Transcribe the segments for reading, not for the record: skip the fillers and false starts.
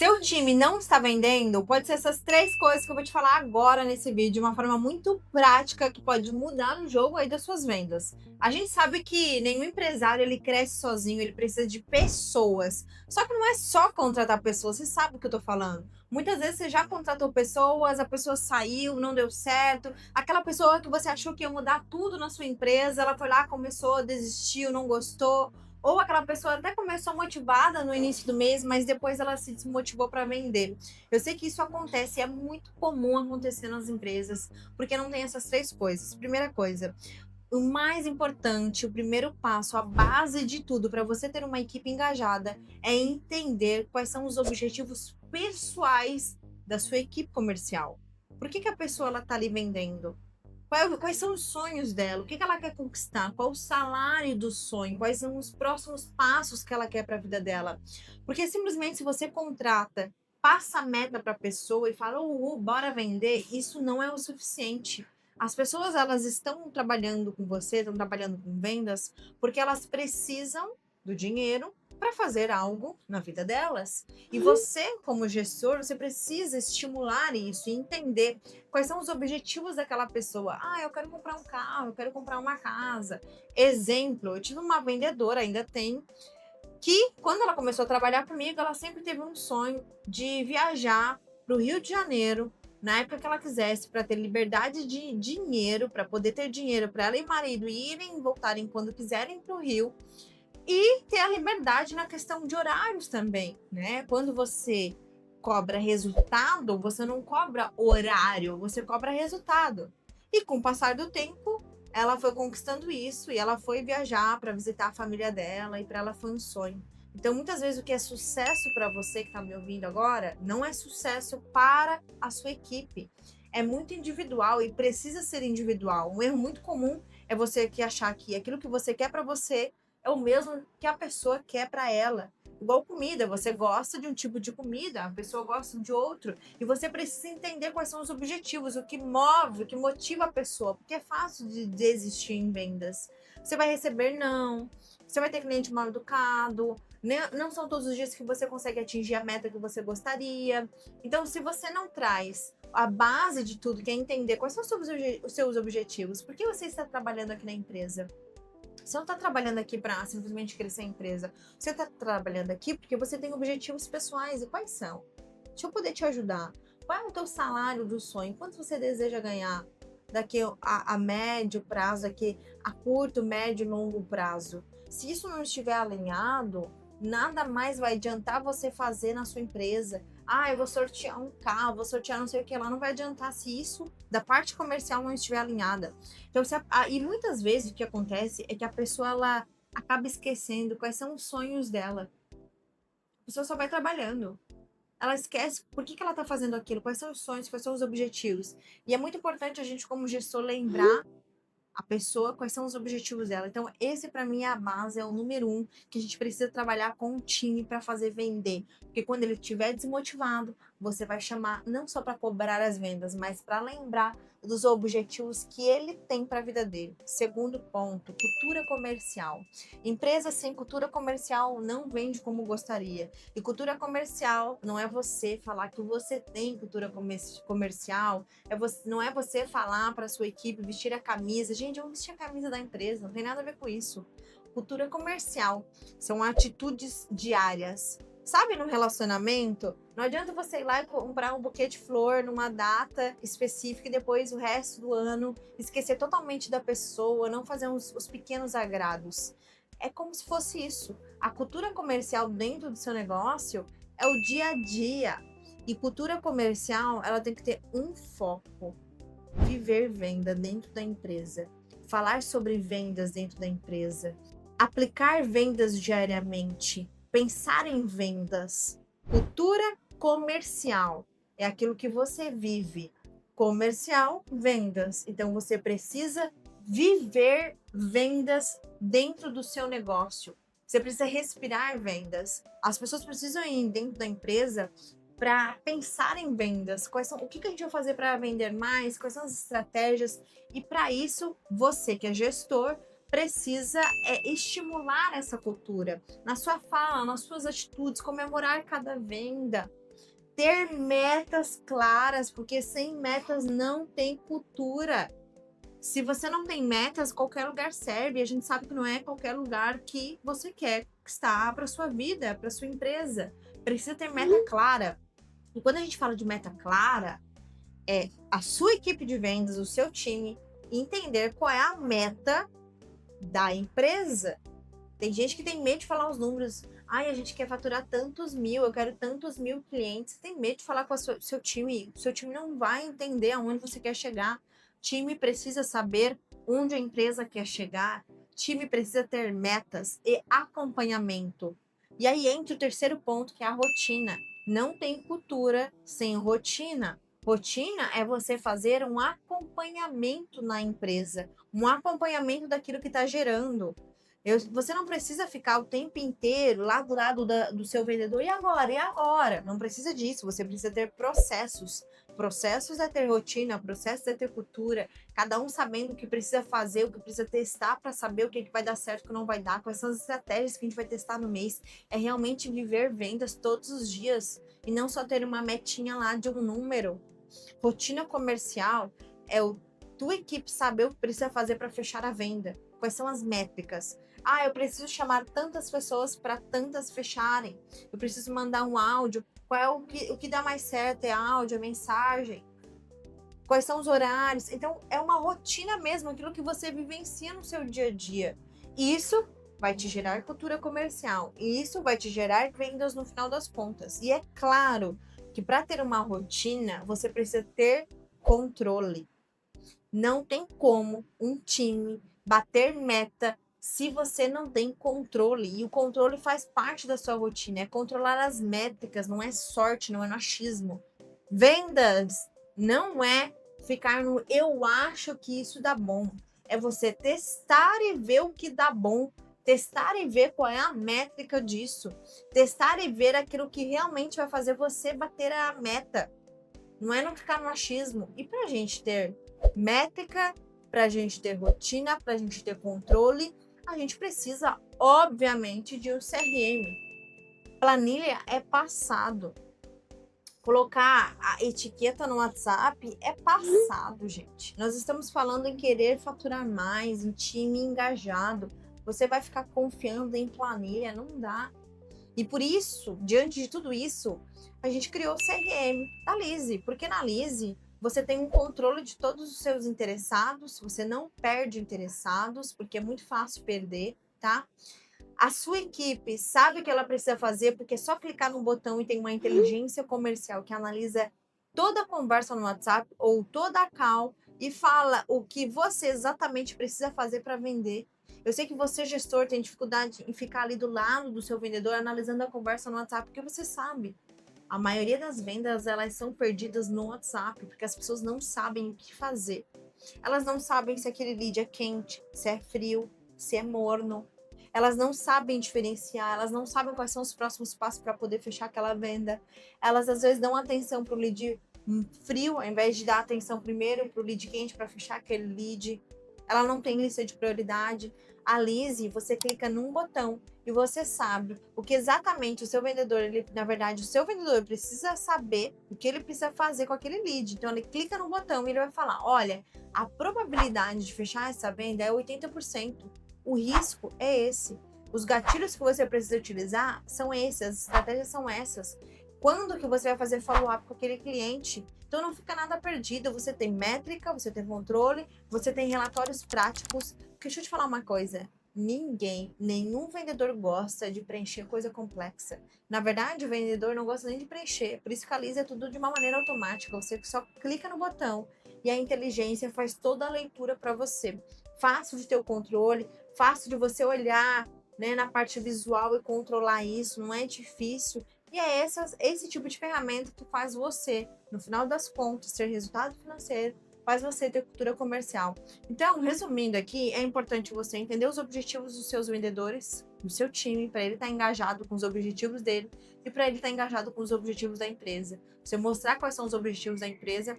Seu time não está vendendo, pode ser essas três coisas que eu vou te falar agora nesse vídeo, de uma forma muito prática que pode mudar o jogo aí das suas vendas. A gente sabe que nenhum empresário ele cresce sozinho, ele precisa de pessoas. Só que não é só contratar pessoas, você sabe o que eu tô falando. Muitas vezes você já contratou pessoas, a pessoa saiu, não deu certo. Aquela pessoa que você achou que ia mudar tudo na sua empresa, ela foi lá, começou, desistiu, não gostou. Ou aquela pessoa até começou motivada no início do mês, mas depois ela se desmotivou para vender. Eu sei que isso acontece, é muito comum acontecer nas empresas, porque não tem essas três coisas. Primeira coisa, o mais importante, o primeiro passo, a base de tudo para você ter uma equipe engajada é entender quais são os objetivos pessoais da sua equipe comercial. Por que a pessoa ela está ali vendendo? Quais são os sonhos dela? O que ela quer conquistar? Qual o salário do sonho? Quais são os próximos passos que ela quer para a vida dela? Porque simplesmente se você contrata, passa a meta para a pessoa e fala, bora vender, isso não é o suficiente. As pessoas elas estão trabalhando com você, estão trabalhando com vendas, porque elas precisam do dinheiro para fazer algo na vida delas. E você, como gestor, você precisa estimular isso e entender quais são os objetivos daquela pessoa. Ah, eu quero comprar um carro, eu quero comprar uma casa. Exemplo, eu tive uma vendedora, ainda tem, que quando ela começou a trabalhar comigo, ela sempre teve um sonho de viajar para o Rio de Janeiro, na época que ela quisesse, para ter liberdade de dinheiro, para poder ter dinheiro para ela e o marido irem e voltarem quando quiserem para o Rio, e ter a liberdade na questão de horários também, né? Quando você cobra resultado, você não cobra horário, você cobra resultado. E com o passar do tempo, ela foi conquistando isso e ela foi viajar para visitar a família dela e para ela foi um sonho. Então, muitas vezes o que é sucesso para você que está me ouvindo agora, não é sucesso para a sua equipe. É muito individual e precisa ser individual. Um erro muito comum é você que achar que aquilo que você quer para você é o mesmo que a pessoa quer para ela. Igual comida, você gosta de um tipo de comida, a pessoa gosta de outro, e você precisa entender quais são os objetivos, o que move, o que motiva a pessoa, porque é fácil de desistir em vendas. Você vai receber não, você vai ter cliente mal educado, né? Não são todos os dias que você consegue atingir a meta que você gostaria. Então, se você não traz a base de tudo, que é entender quais são os seus objetivos, por que você está trabalhando aqui na empresa? Você não está trabalhando aqui para simplesmente crescer a empresa. Você está trabalhando aqui porque você tem objetivos pessoais. E quais são? Deixa eu poder te ajudar. Qual é o teu salário do sonho? Quanto você deseja ganhar daqui a médio prazo, daqui a curto, médio e longo prazo? Se isso não estiver alinhado, nada mais vai adiantar você fazer na sua empresa. Ah, eu vou sortear um carro, vou sortear não sei o que lá. Não vai adiantar se isso da parte comercial não estiver alinhada. Então, e muitas vezes o que acontece é que a pessoa ela acaba esquecendo quais são os sonhos dela. A pessoa só vai trabalhando. Ela esquece por que ela está fazendo aquilo, quais são os sonhos, quais são os objetivos. E é muito importante a gente, como gestor, lembrar a pessoa, quais são os objetivos dela. Então, esse para mim é a base, é o número um, que a gente precisa trabalhar com o time para fazer vender. Porque quando ele estiver desmotivado, você vai chamar não só para cobrar as vendas, mas para lembrar dos objetivos que ele tem para a vida dele. Segundo ponto, cultura comercial. Empresa sem cultura comercial não vende como gostaria. E cultura comercial não é você falar que você tem cultura comercial, não é você falar para sua equipe vestir a camisa. Gente, eu vou vestir a camisa da empresa, não tem nada a ver com isso. Cultura comercial são atitudes diárias. Sabe, no relacionamento, não adianta você ir lá e comprar um buquê de flor numa data específica e depois o resto do ano esquecer totalmente da pessoa, não fazer os pequenos agrados. É como se fosse isso. A cultura comercial dentro do seu negócio é o dia a dia. E cultura comercial, ela tem que ter um foco: viver venda dentro da empresa, falar sobre vendas dentro da empresa, aplicar vendas diariamente, pensar em vendas. Cultura comercial é aquilo que você vive. Comercial, vendas. Então você precisa viver vendas dentro do seu negócio. Você precisa respirar vendas. As pessoas precisam ir dentro da empresa para pensar em vendas, o que a gente vai fazer para vender mais, quais são as estratégias, e para isso, você que é gestor, precisa estimular essa cultura na sua fala, nas suas atitudes, comemorar cada venda. ter metas claras, porque sem metas não tem cultura. Se você não tem metas, qualquer lugar serve. A gente sabe que não é qualquer lugar que você quer estar para sua vida, para sua empresa. Precisa ter meta clara. E quando a gente fala de meta clara, é a sua equipe de vendas, o seu time, entender qual é a meta da empresa. Tem gente que tem medo de falar os números. Ai, a gente quer faturar tantos mil, eu quero tantos mil clientes. Tem medo de falar com o seu time. O seu time não vai entender aonde você quer chegar. O time precisa saber onde a empresa quer chegar. O time precisa ter metas e acompanhamento. E aí entra o terceiro ponto, que é a rotina. Não tem cultura sem rotina. Rotina é você fazer um acompanhamento na empresa, um acompanhamento daquilo que está gerando. Você não precisa ficar o tempo inteiro lá do lado do seu vendedor. E agora? E agora? Não precisa disso. Você precisa ter processos. Processos é ter rotina, processos é ter cultura. Cada um sabendo o que precisa fazer, o que precisa testar para saber o que vai dar certo, o que não vai dar, quais são as estratégias que a gente vai testar no mês. É realmente viver vendas todos os dias e não só ter uma metinha lá de um número. Rotina comercial é o tua equipe saber o que precisa fazer para fechar a venda. Quais são as métricas? Ah, eu preciso chamar tantas pessoas para tantas fecharem. Eu preciso mandar um áudio. Qual é o que dá mais certo? É áudio, é mensagem? Quais são os horários? Então, é uma rotina mesmo, aquilo que você vivencia no seu dia a dia. E isso vai te gerar cultura comercial. E isso vai te gerar vendas no final das contas. E é claro que para ter uma rotina, você precisa ter controle. Não tem como um time bater meta se você não tem controle. E o controle faz parte da sua rotina. É controlar as métricas, não é sorte, não é achismo. Vendas não é ficar no eu acho que isso dá bom. É você testar e ver o que dá bom. Testar e ver qual é a métrica disso. Testar e ver aquilo que realmente vai fazer você bater a meta. Não é não ficar no achismo. E para a gente ter métrica, para a gente ter rotina, para a gente ter controle, a gente precisa, obviamente, de um CRM. Planilha é passado. Colocar a etiqueta no WhatsApp é passado, gente. Nós estamos falando em querer faturar mais, em time engajado. Você vai ficar confiando em planilha? Não dá. E por isso, diante de tudo isso, a gente criou o CRM da Lise, porque na Lise você tem um controle de todos os seus interessados, você não perde interessados, porque é muito fácil perder, tá? A sua equipe sabe o que ela precisa fazer, porque é só clicar no botão e tem uma inteligência comercial que analisa toda a conversa no WhatsApp ou toda a call e fala o que você exatamente precisa fazer para vender. Eu sei que você, gestor, tem dificuldade em ficar ali do lado do seu vendedor analisando a conversa no WhatsApp, porque você sabe. A maioria das vendas, elas são perdidas no WhatsApp, porque as pessoas não sabem o que fazer. Elas não sabem se aquele lead é quente, se é frio, se é morno. Elas não sabem diferenciar, elas não sabem quais são os próximos passos para poder fechar aquela venda. Elas às vezes dão atenção para o lead frio, ao invés de dar atenção primeiro para o lead quente para fechar aquele lead. Ela não tem lista de prioridade. A Lise, você clica num botão e você sabe o que exatamente o seu vendedor, na verdade, o seu vendedor precisa saber o que ele precisa fazer com aquele lead. Então, ele clica no botão e ele vai falar: olha, a probabilidade de fechar essa venda é 80%. O risco é esse. Os gatilhos que você precisa utilizar são esses, as estratégias são essas. Quando que você vai fazer follow-up com aquele cliente? Então não fica nada perdido. Você tem métrica, você tem controle, você tem relatórios práticos. Porque deixa eu te falar uma coisa. Nenhum vendedor gosta de preencher coisa complexa. Na verdade, o vendedor não gosta nem de preencher. Por isso que a Lisa é tudo de uma maneira automática. Você só clica no botão e a inteligência faz toda a leitura para você. Fácil de ter o controle, fácil de você olhar, né, na parte visual e controlar isso. Não é difícil. E é esse tipo de ferramenta que faz você, no final das contas, ter resultado financeiro, faz você ter cultura comercial. Então, resumindo aqui, é importante você entender os objetivos dos seus vendedores, do seu time, para ele estar engajado com os objetivos dele e para ele estar engajado com os objetivos da empresa. Você mostrar quais são os objetivos da empresa,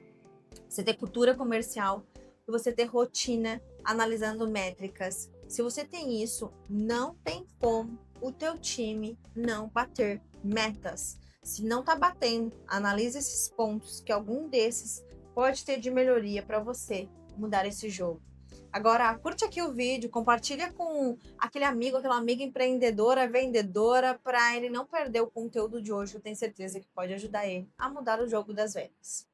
você ter cultura comercial e você ter rotina analisando métricas. Se você tem isso, não tem como o teu time não bater metas. Se não tá batendo, analise esses pontos, que algum desses pode ter de melhoria para você mudar esse jogo. Agora, curte aqui o vídeo, compartilha com aquele amigo, aquela amiga empreendedora, vendedora, para ele não perder o conteúdo de hoje. Eu tenho certeza que pode ajudar ele a mudar o jogo das vendas.